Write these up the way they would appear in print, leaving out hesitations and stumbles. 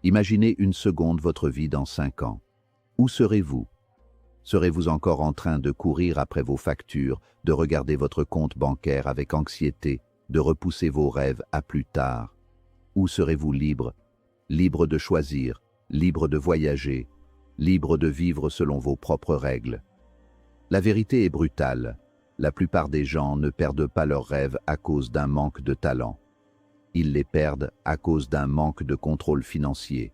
Imaginez une seconde votre vie dans 5 ans. Où serez-vous? Serez-vous encore en train de courir après vos factures, de regarder votre compte bancaire avec anxiété, de repousser vos rêves à plus tard? Ou serez-vous libre, libre de choisir, libre de voyager, libre de vivre selon vos propres règles? La vérité est brutale. La plupart des gens ne perdent pas leurs rêves à cause d'un manque de talent. Ils les perdent à cause d'un manque de contrôle financier.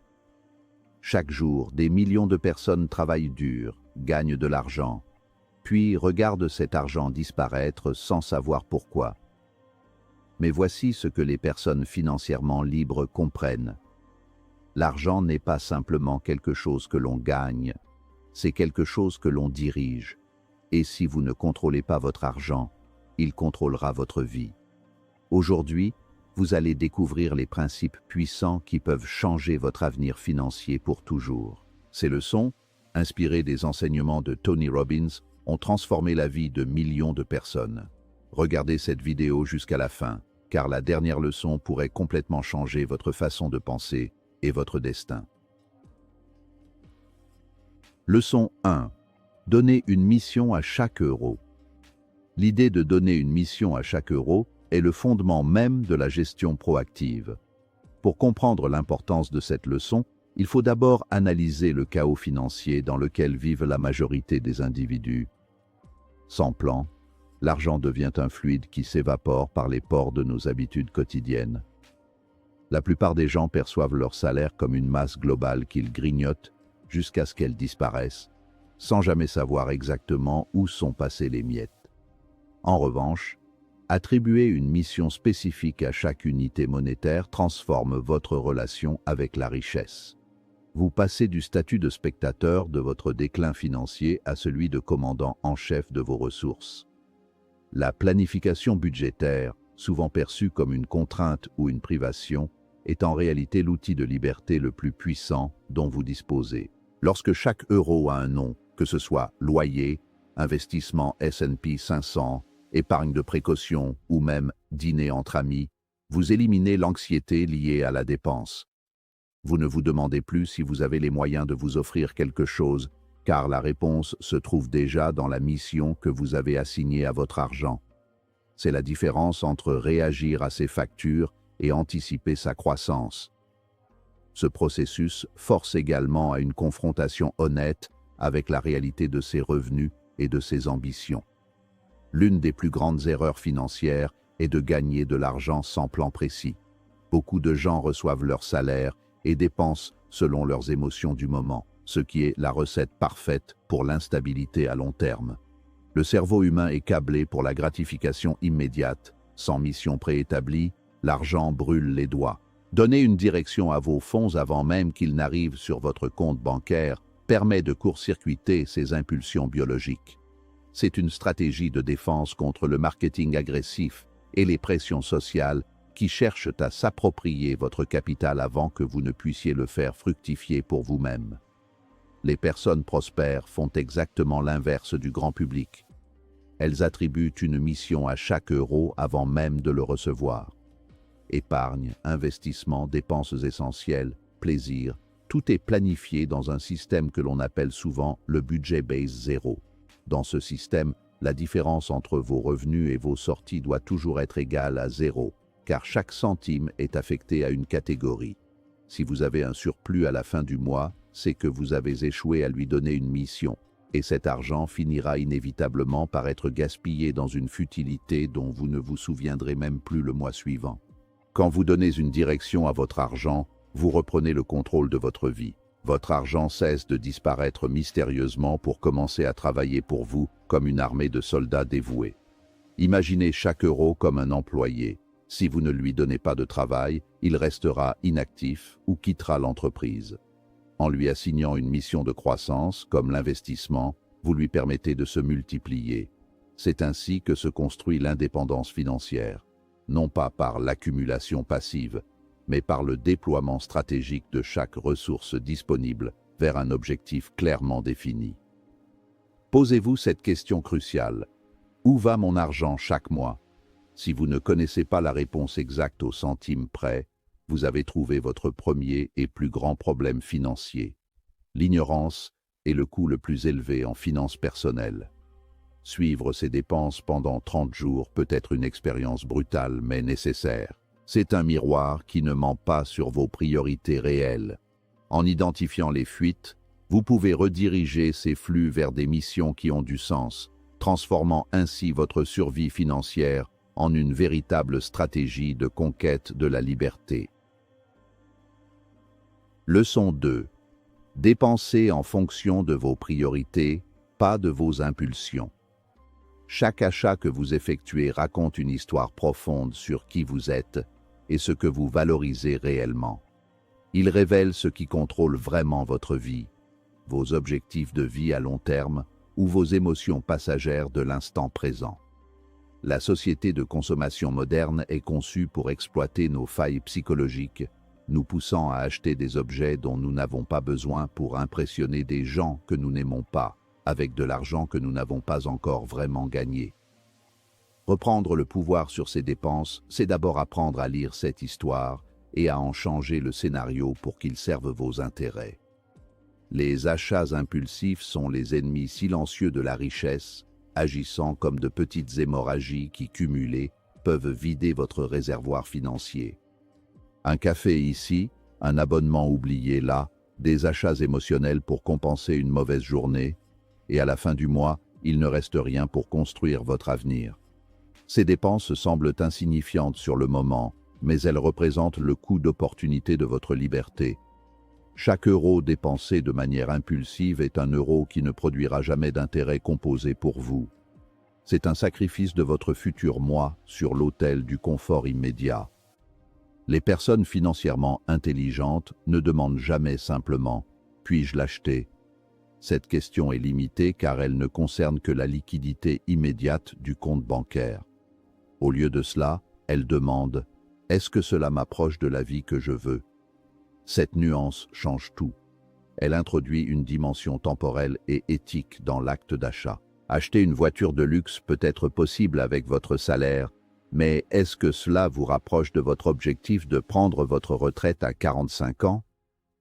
Chaque jour, des millions de personnes travaillent dur, gagnent de l'argent, puis regardent cet argent disparaître sans savoir pourquoi. Mais voici ce que les personnes financièrement libres comprennent. L'argent n'est pas simplement quelque chose que l'on gagne, c'est quelque chose que l'on dirige. Et si vous ne contrôlez pas votre argent, il contrôlera votre vie. Aujourd'hui, vous allez découvrir les principes puissants qui peuvent changer votre avenir financier pour toujours. Ces leçons, inspirées des enseignements de Tony Robbins, ont transformé la vie de millions de personnes. Regardez cette vidéo jusqu'à la fin, car la dernière leçon pourrait complètement changer votre façon de penser et votre destin. Leçon 1. Donnez une mission à chaque euro. L'idée de donner une mission à chaque euro est le fondement même de la gestion proactive. Pour comprendre l'importance de cette leçon, il faut d'abord analyser le chaos financier dans lequel vivent la majorité des individus. Sans plan, l'argent devient un fluide qui s'évapore par les pores de nos habitudes quotidiennes. La plupart des gens perçoivent leur salaire comme une masse globale qu'ils grignotent jusqu'à ce qu'elle disparaisse, sans jamais savoir exactement où sont passées les miettes. En revanche, attribuer une mission spécifique à chaque unité monétaire transforme votre relation avec la richesse. Vous passez du statut de spectateur de votre déclin financier à celui de commandant en chef de vos ressources. La planification budgétaire, souvent perçue comme une contrainte ou une privation, est en réalité l'outil de liberté le plus puissant dont vous disposez. Lorsque chaque euro a un nom, que ce soit loyer, investissement S&P 500, épargne de précaution ou même dîner entre amis, vous éliminez l'anxiété liée à la dépense. Vous ne vous demandez plus si vous avez les moyens de vous offrir quelque chose, car la réponse se trouve déjà dans la mission que vous avez assignée à votre argent. C'est la différence entre réagir à ses factures et anticiper sa croissance. Ce processus force également à une confrontation honnête avec la réalité de ses revenus et de ses ambitions. L'une des plus grandes erreurs financières est de gagner de l'argent sans plan précis. Beaucoup de gens reçoivent leur salaire et dépensent selon leurs émotions du moment, ce qui est la recette parfaite pour l'instabilité à long terme. Le cerveau humain est câblé pour la gratification immédiate. Sans mission préétablie, l'argent brûle les doigts. Donner une direction à vos fonds avant même qu'ils n'arrivent sur votre compte bancaire permet de court-circuiter ces impulsions biologiques. C'est une stratégie de défense contre le marketing agressif et les pressions sociales qui cherchent à s'approprier votre capital avant que vous ne puissiez le faire fructifier pour vous-même. Les personnes prospères font exactement l'inverse du grand public. Elles attribuent une mission à chaque euro avant même de le recevoir. Épargne, investissement, dépenses essentielles, plaisir, tout est planifié dans un système que l'on appelle souvent le budget base zéro. Dans ce système, la différence entre vos revenus et vos sorties doit toujours être égale à zéro, car chaque centime est affecté à une catégorie. Si vous avez un surplus à la fin du mois, c'est que vous avez échoué à lui donner une mission, et cet argent finira inévitablement par être gaspillé dans une futilité dont vous ne vous souviendrez même plus le mois suivant. Quand vous donnez une direction à votre argent, vous reprenez le contrôle de votre vie. Votre argent cesse de disparaître mystérieusement pour commencer à travailler pour vous comme une armée de soldats dévoués. Imaginez chaque euro comme un employé. Si vous ne lui donnez pas de travail, il restera inactif ou quittera l'entreprise. En lui assignant une mission de croissance, comme l'investissement, vous lui permettez de se multiplier. C'est ainsi que se construit l'indépendance financière, non pas par l'accumulation passive, mais par le déploiement stratégique de chaque ressource disponible vers un objectif clairement défini. Posez-vous cette question cruciale. Où va mon argent chaque mois? Si vous ne connaissez pas la réponse exacte au centime près, vous avez trouvé votre premier et plus grand problème financier. L'ignorance est le coût le plus élevé en finances personnelles. Suivre ses dépenses pendant 30 jours peut être une expérience brutale mais nécessaire. C'est un miroir qui ne ment pas sur vos priorités réelles. En identifiant les fuites, vous pouvez rediriger ces flux vers des missions qui ont du sens, transformant ainsi votre survie financière en une véritable stratégie de conquête de la liberté. Leçon 2. Dépensez en fonction de vos priorités, pas de vos impulsions. Chaque achat que vous effectuez raconte une histoire profonde sur qui vous êtes et ce que vous valorisez réellement. Il révèle ce qui contrôle vraiment votre vie, vos objectifs de vie à long terme ou vos émotions passagères de l'instant présent. La société de consommation moderne est conçue pour exploiter nos failles psychologiques, nous poussant à acheter des objets dont nous n'avons pas besoin pour impressionner des gens que nous n'aimons pas, avec de l'argent que nous n'avons pas encore vraiment gagné. Reprendre le pouvoir sur ses dépenses, c'est d'abord apprendre à lire cette histoire et à en changer le scénario pour qu'il serve vos intérêts. Les achats impulsifs sont les ennemis silencieux de la richesse, agissant comme de petites hémorragies qui, cumulées, peuvent vider votre réservoir financier. Un café ici, un abonnement oublié là, des achats émotionnels pour compenser une mauvaise journée, et à la fin du mois, il ne reste rien pour construire votre avenir. Ces dépenses semblent insignifiantes sur le moment, mais elles représentent le coût d'opportunité de votre liberté. Chaque euro dépensé de manière impulsive est un euro qui ne produira jamais d'intérêt composé pour vous. C'est un sacrifice de votre futur moi sur l'autel du confort immédiat. Les personnes financièrement intelligentes ne demandent jamais simplement « puis-je l'acheter ?» Cette question est limitée car elle ne concerne que la liquidité immédiate du compte bancaire. Au lieu de cela, elle demande « est-ce que cela m'approche de la vie que je veux ?» Cette nuance change tout. Elle introduit une dimension temporelle et éthique dans l'acte d'achat. Acheter une voiture de luxe peut être possible avec votre salaire, mais est-ce que cela vous rapproche de votre objectif de prendre votre retraite à 45 ans?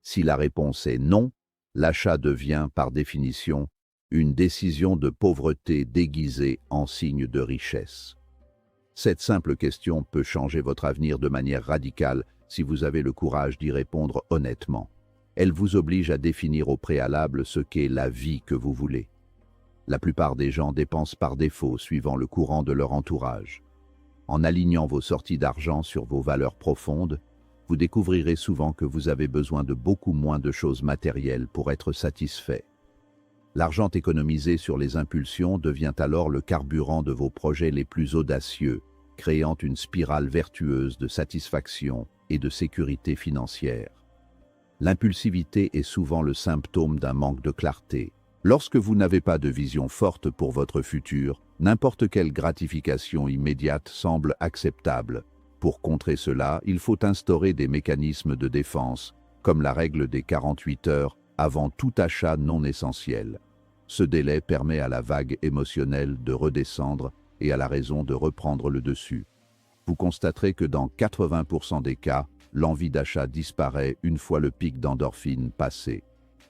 Si la réponse est non, l'achat devient, par définition, une décision de pauvreté déguisée en signe de richesse. Cette simple question peut changer votre avenir de manière radicale si vous avez le courage d'y répondre honnêtement. Elle vous oblige à définir au préalable ce qu'est la vie que vous voulez. La plupart des gens dépensent par défaut suivant le courant de leur entourage. En alignant vos sorties d'argent sur vos valeurs profondes, vous découvrirez souvent que vous avez besoin de beaucoup moins de choses matérielles pour être satisfait. L'argent économisé sur les impulsions devient alors le carburant de vos projets les plus audacieux, créant une spirale vertueuse de satisfaction et de sécurité financière. L'impulsivité est souvent le symptôme d'un manque de clarté. Lorsque vous n'avez pas de vision forte pour votre futur, n'importe quelle gratification immédiate semble acceptable. Pour contrer cela, il faut instaurer des mécanismes de défense, comme la règle des 48 heures avant tout achat non essentiel. Ce délai permet à la vague émotionnelle de redescendre et à la raison de reprendre le dessus. Vous constaterez que dans 80% des cas, l'envie d'achat disparaît une fois le pic d'endorphine passé.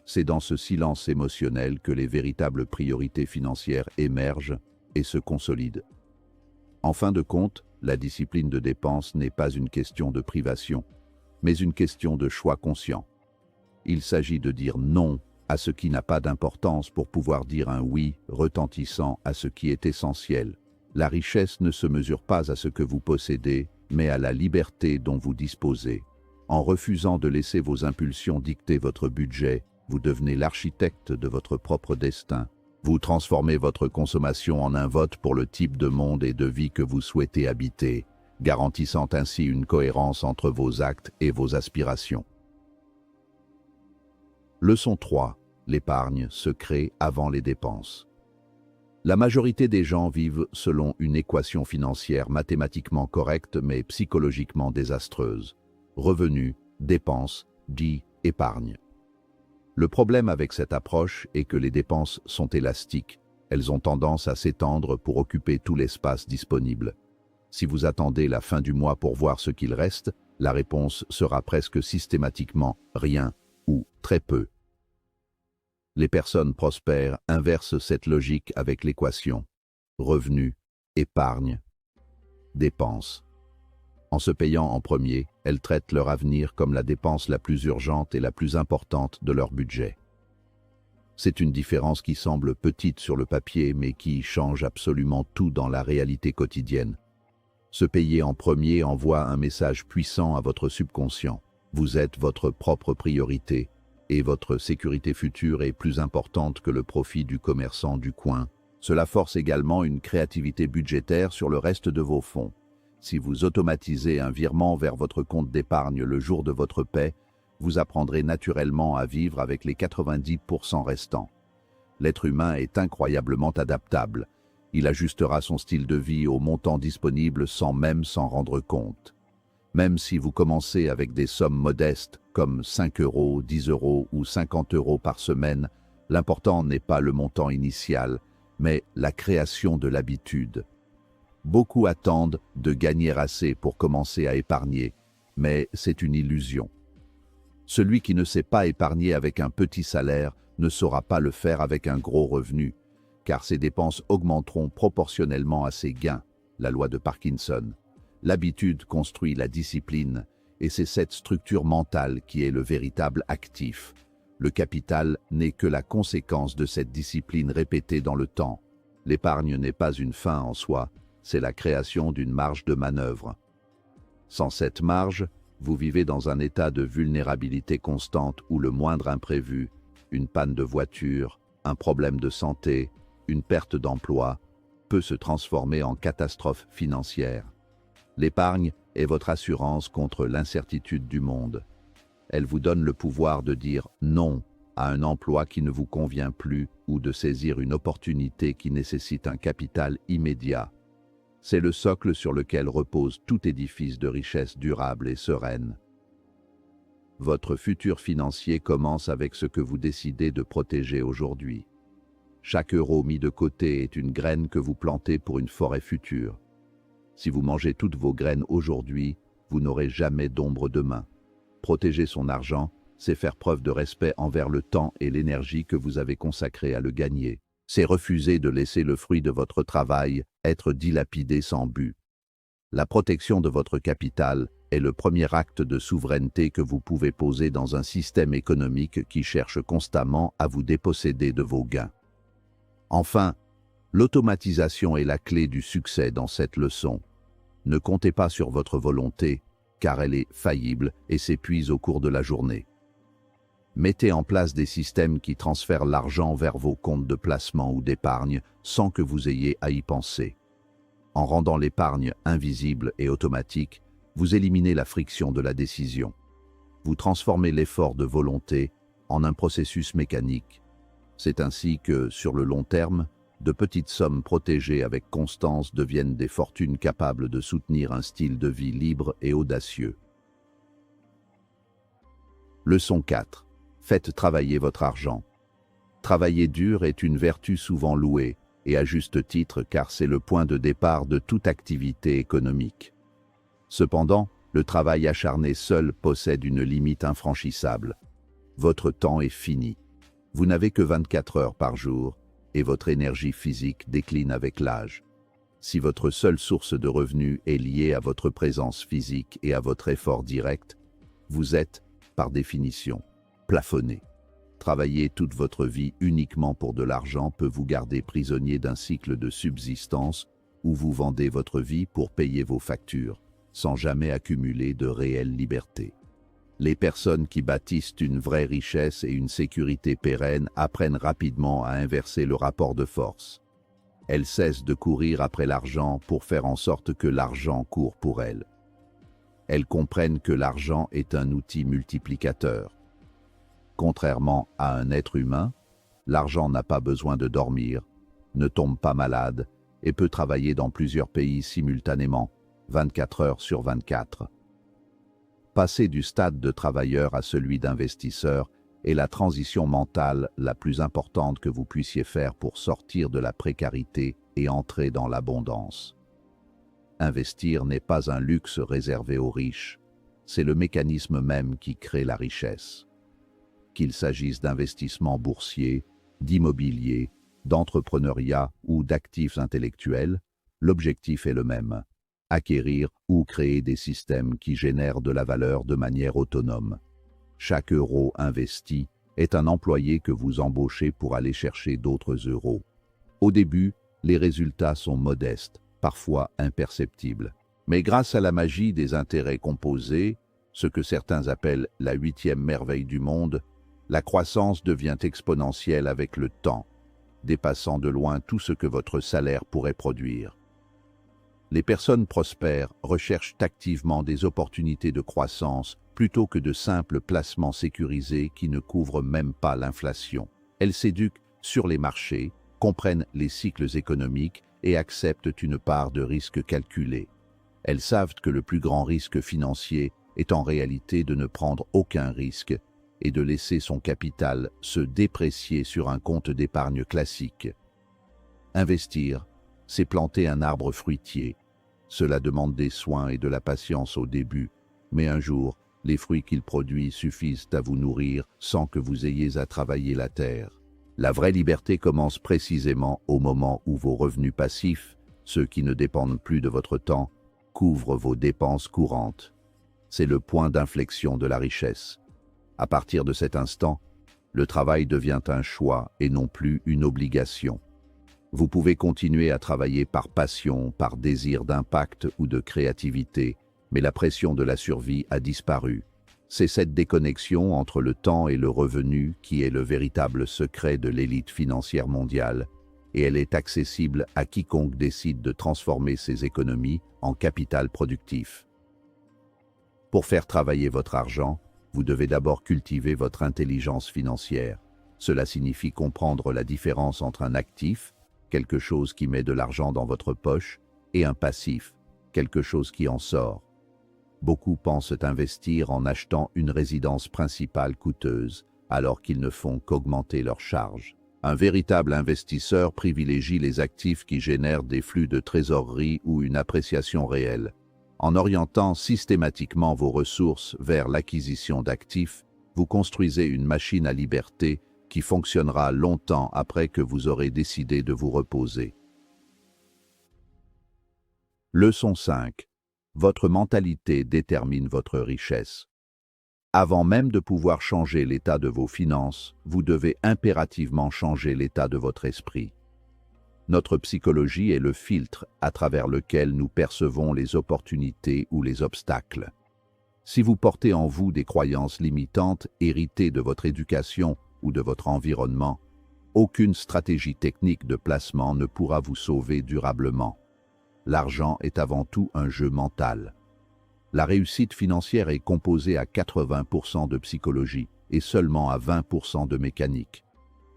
C'est dans ce silence émotionnel que les véritables priorités financières émergent et se consolident. En fin de compte, la discipline de dépense n'est pas une question de privation, mais une question de choix conscient. Il s'agit de dire non à ce qui n'a pas d'importance pour pouvoir dire un oui retentissant à ce qui est essentiel. La richesse ne se mesure pas à ce que vous possédez, mais à la liberté dont vous disposez. En refusant de laisser vos impulsions dicter votre budget, vous devenez l'architecte de votre propre destin. Vous transformez votre consommation en un vote pour le type de monde et de vie que vous souhaitez habiter, garantissant ainsi une cohérence entre vos actes et vos aspirations. Leçon 3. L'épargne se crée avant les dépenses. La majorité des gens vivent selon une équation financière mathématiquement correcte mais psychologiquement désastreuse. Revenus, dépenses, dit épargne. Le problème avec cette approche est que les dépenses sont élastiques. Elles ont tendance à s'étendre pour occuper tout l'espace disponible. Si vous attendez la fin du mois pour voir ce qu'il reste, La réponse sera presque systématiquement rien ou très peu. Les personnes prospères inversent cette logique avec l'équation revenus, épargne, dépenses. En se payant en premier, elles traitent leur avenir comme la dépense la plus urgente et la plus importante de leur budget. C'est une différence qui semble petite sur le papier, mais qui change absolument tout dans la réalité quotidienne. Se payer en premier envoie un message puissant à votre subconscient. Vous êtes votre propre priorité, et votre sécurité future est plus importante que le profit du commerçant du coin. Cela force également une créativité budgétaire sur le reste de vos fonds. Si vous automatisez un virement vers votre compte d'épargne le jour de votre paie, vous apprendrez naturellement à vivre avec les 90% restants. L'être humain est incroyablement adaptable. Il ajustera son style de vie au montant disponible sans même s'en rendre compte. Même si vous commencez avec des sommes modestes comme 5 €, 10 € ou 50 € par semaine, l'important n'est pas le montant initial, mais la création de l'habitude. Beaucoup attendent de gagner assez pour commencer à épargner, mais c'est une illusion. Celui qui ne sait pas épargner avec un petit salaire ne saura pas le faire avec un gros revenu, car ses dépenses augmenteront proportionnellement à ses gains, la loi de Parkinson. L'habitude construit la discipline, et c'est cette structure mentale qui est le véritable actif. Le capital n'est que la conséquence de cette discipline répétée dans le temps. L'épargne n'est pas une fin en soi, c'est la création d'une marge de manœuvre. Sans cette marge, vous vivez dans un état de vulnérabilité constante où le moindre imprévu, une panne de voiture, un problème de santé, une perte d'emploi, peut se transformer en catastrophe financière. L'épargne est votre assurance contre l'incertitude du monde. Elle vous donne le pouvoir de dire non à un emploi qui ne vous convient plus ou de saisir une opportunité qui nécessite un capital immédiat. C'est le socle sur lequel repose tout édifice de richesse durable et sereine. Votre futur financier commence avec ce que vous décidez de protéger aujourd'hui. Chaque euro mis de côté est une graine que vous plantez pour une forêt future. Si vous mangez toutes vos graines aujourd'hui, vous n'aurez jamais d'ombre demain. Protéger son argent, c'est faire preuve de respect envers le temps et l'énergie que vous avez consacré à le gagner. C'est refuser de laisser le fruit de votre travail être dilapidé sans but. La protection de votre capital est le premier acte de souveraineté que vous pouvez poser dans un système économique qui cherche constamment à vous déposséder de vos gains. Enfin, l'automatisation est la clé du succès dans cette leçon. Ne comptez pas sur votre volonté, car elle est faillible et s'épuise au cours de la journée. Mettez en place des systèmes qui transfèrent l'argent vers vos comptes de placement ou d'épargne sans que vous ayez à y penser. En rendant l'épargne invisible et automatique, vous éliminez la friction de la décision. Vous transformez l'effort de volonté en un processus mécanique. C'est ainsi que, sur le long terme, de petites sommes protégées avec constance deviennent des fortunes capables de soutenir un style de vie libre et audacieux. Leçon 4. Faites travailler votre argent. Travailler dur est une vertu souvent louée, et à juste titre car c'est le point de départ de toute activité économique. Cependant, le travail acharné seul possède une limite infranchissable. Votre temps est fini. Vous n'avez que 24 heures par jour, et votre énergie physique décline avec l'âge. Si votre seule source de revenus est liée à votre présence physique et à votre effort direct, vous êtes, par définition, plafonné. Travailler toute votre vie uniquement pour de l'argent peut vous garder prisonnier d'un cycle de subsistance où vous vendez votre vie pour payer vos factures, sans jamais accumuler de réelle liberté. Les personnes qui bâtissent une vraie richesse et une sécurité pérenne apprennent rapidement à inverser le rapport de force. Elles cessent de courir après l'argent pour faire en sorte que l'argent court pour elles. Elles comprennent que l'argent est un outil multiplicateur. Contrairement à un être humain, l'argent n'a pas besoin de dormir, ne tombe pas malade et peut travailler dans plusieurs pays simultanément, 24 heures sur 24. Passer du stade de travailleur à celui d'investisseur est la transition mentale la plus importante que vous puissiez faire pour sortir de la précarité et entrer dans l'abondance. Investir n'est pas un luxe réservé aux riches, c'est le mécanisme même qui crée la richesse. Qu'il s'agisse d'investissements boursiers, d'immobilier, d'entrepreneuriat ou d'actifs intellectuels, l'objectif est le même: acquérir ou créer des systèmes qui génèrent de la valeur de manière autonome. Chaque euro investi est un employé que vous embauchez pour aller chercher d'autres euros. Au début, les résultats sont modestes, parfois imperceptibles. Mais grâce à la magie des intérêts composés, ce que certains appellent la 8e merveille du monde, la croissance devient exponentielle avec le temps, dépassant de loin tout ce que votre salaire pourrait produire. Les personnes prospères recherchent activement des opportunités de croissance plutôt que de simples placements sécurisés qui ne couvrent même pas l'inflation. Elles s'éduquent sur les marchés, comprennent les cycles économiques et acceptent une part de risque calculée. Elles savent que le plus grand risque financier est en réalité de ne prendre aucun risque et de laisser son capital se déprécier sur un compte d'épargne classique. Investir, c'est planter un arbre fruitier. Cela demande des soins et de la patience au début, mais un jour, les fruits qu'il produit suffisent à vous nourrir sans que vous ayez à travailler la terre. La vraie liberté commence précisément au moment où vos revenus passifs, ceux qui ne dépendent plus de votre temps, couvrent vos dépenses courantes. C'est le point d'inflexion de la richesse. À partir de cet instant, le travail devient un choix et non plus une obligation. Vous pouvez continuer à travailler par passion, par désir d'impact ou de créativité, mais la pression de la survie a disparu. C'est cette déconnexion entre le temps et le revenu qui est le véritable secret de l'élite financière mondiale, et elle est accessible à quiconque décide de transformer ses économies en capital productif. Pour faire travailler votre argent, vous devez d'abord cultiver votre intelligence financière. Cela signifie comprendre la différence entre un actif, quelque chose qui met de l'argent dans votre poche, et un passif, quelque chose qui en sort. Beaucoup pensent investir en achetant une résidence principale coûteuse, alors qu'ils ne font qu'augmenter leurs charges. Un véritable investisseur privilégie les actifs qui génèrent des flux de trésorerie ou une appréciation réelle. En orientant systématiquement vos ressources vers l'acquisition d'actifs, vous construisez une machine à liberté qui fonctionnera longtemps après que vous aurez décidé de vous reposer. Leçon 5. Votre mentalité détermine votre richesse. Avant même de pouvoir changer l'état de vos finances, vous devez impérativement changer l'état de votre esprit. Notre psychologie est le filtre à travers lequel nous percevons les opportunités ou les obstacles. Si vous portez en vous des croyances limitantes héritées de votre éducation ou de votre environnement, aucune stratégie technique de placement ne pourra vous sauver durablement. L'argent est avant tout un jeu mental. La réussite financière est composée à 80% de psychologie et seulement à 20% de mécanique.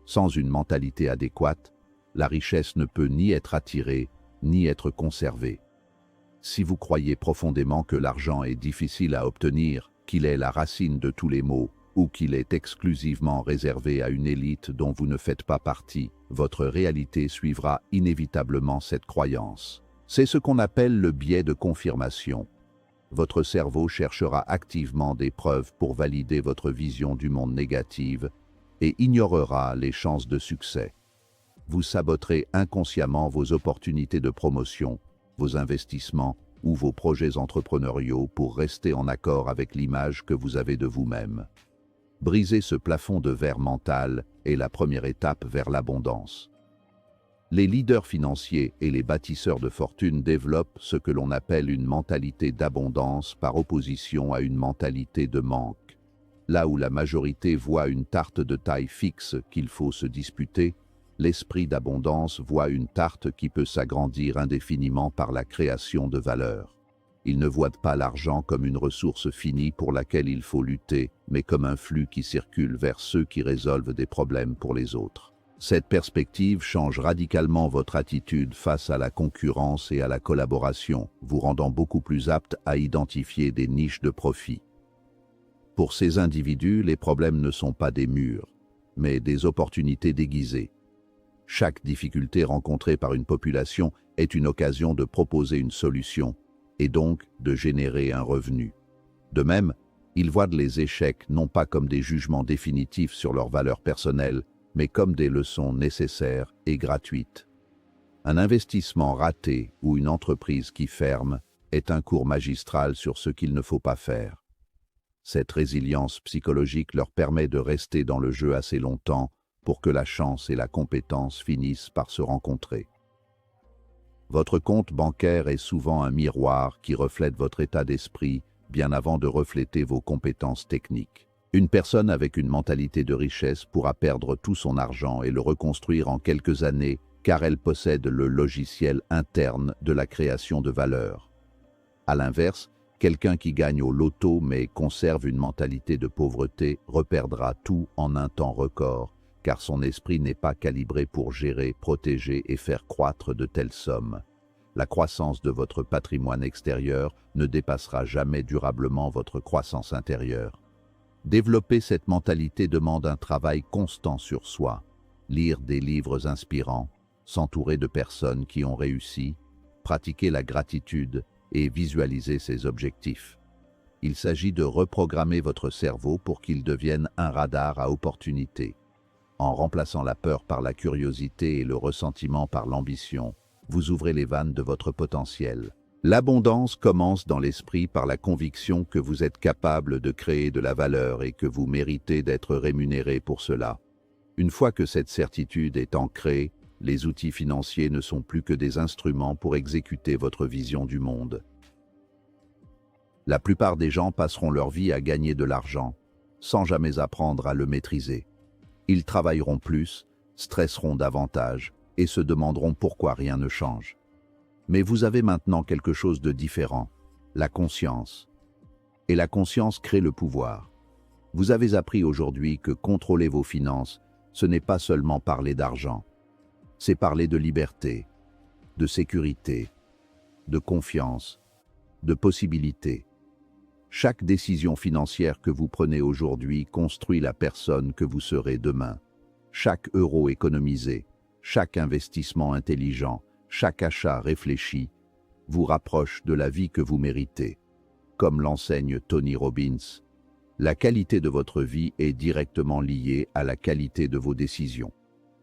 Sans une mentalité adéquate, la richesse ne peut ni être attirée, ni être conservée. Si vous croyez profondément que l'argent est difficile à obtenir, qu'il est la racine de tous les maux, ou qu'il est exclusivement réservé à une élite dont vous ne faites pas partie, votre réalité suivra inévitablement cette croyance. C'est ce qu'on appelle le biais de confirmation. Votre cerveau cherchera activement des preuves pour valider votre vision du monde négative et ignorera les chances de succès. Vous saboterez inconsciemment vos opportunités de promotion, vos investissements ou vos projets entrepreneuriaux pour rester en accord avec l'image que vous avez de vous-même. Briser ce plafond de verre mental est la première étape vers l'abondance. Les leaders financiers et les bâtisseurs de fortune développent ce que l'on appelle une mentalité d'abondance par opposition à une mentalité de manque. Là où la majorité voit une tarte de taille fixe qu'il faut se disputer, l'esprit d'abondance voit une tarte qui peut s'agrandir indéfiniment par la création de valeur. Il ne voit pas l'argent comme une ressource finie pour laquelle il faut lutter, mais comme un flux qui circule vers ceux qui résolvent des problèmes pour les autres. Cette perspective change radicalement votre attitude face à la concurrence et à la collaboration, vous rendant beaucoup plus apte à identifier des niches de profit. Pour ces individus, les problèmes ne sont pas des murs, mais des opportunités déguisées. Chaque difficulté rencontrée par une population est une occasion de proposer une solution, et donc de générer un revenu. De même, ils voient les échecs non pas comme des jugements définitifs sur leur valeur personnelle, mais comme des leçons nécessaires et gratuites. Un investissement raté ou une entreprise qui ferme est un cours magistral sur ce qu'il ne faut pas faire. Cette résilience psychologique leur permet de rester dans le jeu assez longtemps pour que la chance et la compétence finissent par se rencontrer. Votre compte bancaire est souvent un miroir qui reflète votre état d'esprit bien avant de refléter vos compétences techniques. Une personne avec une mentalité de richesse pourra perdre tout son argent et le reconstruire en quelques années car elle possède le logiciel interne de la création de valeur. À l'inverse, quelqu'un qui gagne au loto mais conserve une mentalité de pauvreté reperdra tout en un temps record, car son esprit n'est pas calibré pour gérer, protéger et faire croître de telles sommes. La croissance de votre patrimoine extérieur ne dépassera jamais durablement votre croissance intérieure. Développer cette mentalité demande un travail constant sur soi, lire des livres inspirants, s'entourer de personnes qui ont réussi, pratiquer la gratitude et visualiser ses objectifs. Il s'agit de reprogrammer votre cerveau pour qu'il devienne un radar à opportunités. En remplaçant la peur par la curiosité et le ressentiment par l'ambition, vous ouvrez les vannes de votre potentiel. L'abondance commence dans l'esprit par la conviction que vous êtes capable de créer de la valeur et que vous méritez d'être rémunéré pour cela. Une fois que cette certitude est ancrée, les outils financiers ne sont plus que des instruments pour exécuter votre vision du monde. La plupart des gens passeront leur vie à gagner de l'argent, sans jamais apprendre à le maîtriser. Ils travailleront plus, stresseront davantage et se demanderont pourquoi rien ne change. Mais vous avez maintenant quelque chose de différent, la conscience. Et la conscience crée le pouvoir. Vous avez appris aujourd'hui que contrôler vos finances, ce n'est pas seulement parler d'argent. C'est parler de liberté, de sécurité, de confiance, de possibilités. Chaque décision financière que vous prenez aujourd'hui construit la personne que vous serez demain. Chaque euro économisé, chaque investissement intelligent, chaque achat réfléchi vous rapproche de la vie que vous méritez. Comme l'enseigne Tony Robbins, la qualité de votre vie est directement liée à la qualité de vos décisions.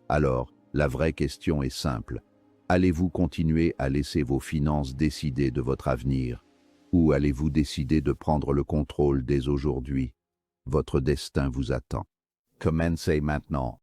Alors, la vraie question est simple. Allez-vous continuer à laisser vos finances décider de votre avenir? Ou allez-vous décider de prendre le contrôle dès aujourd'hui? Votre destin vous attend. Commencez maintenant.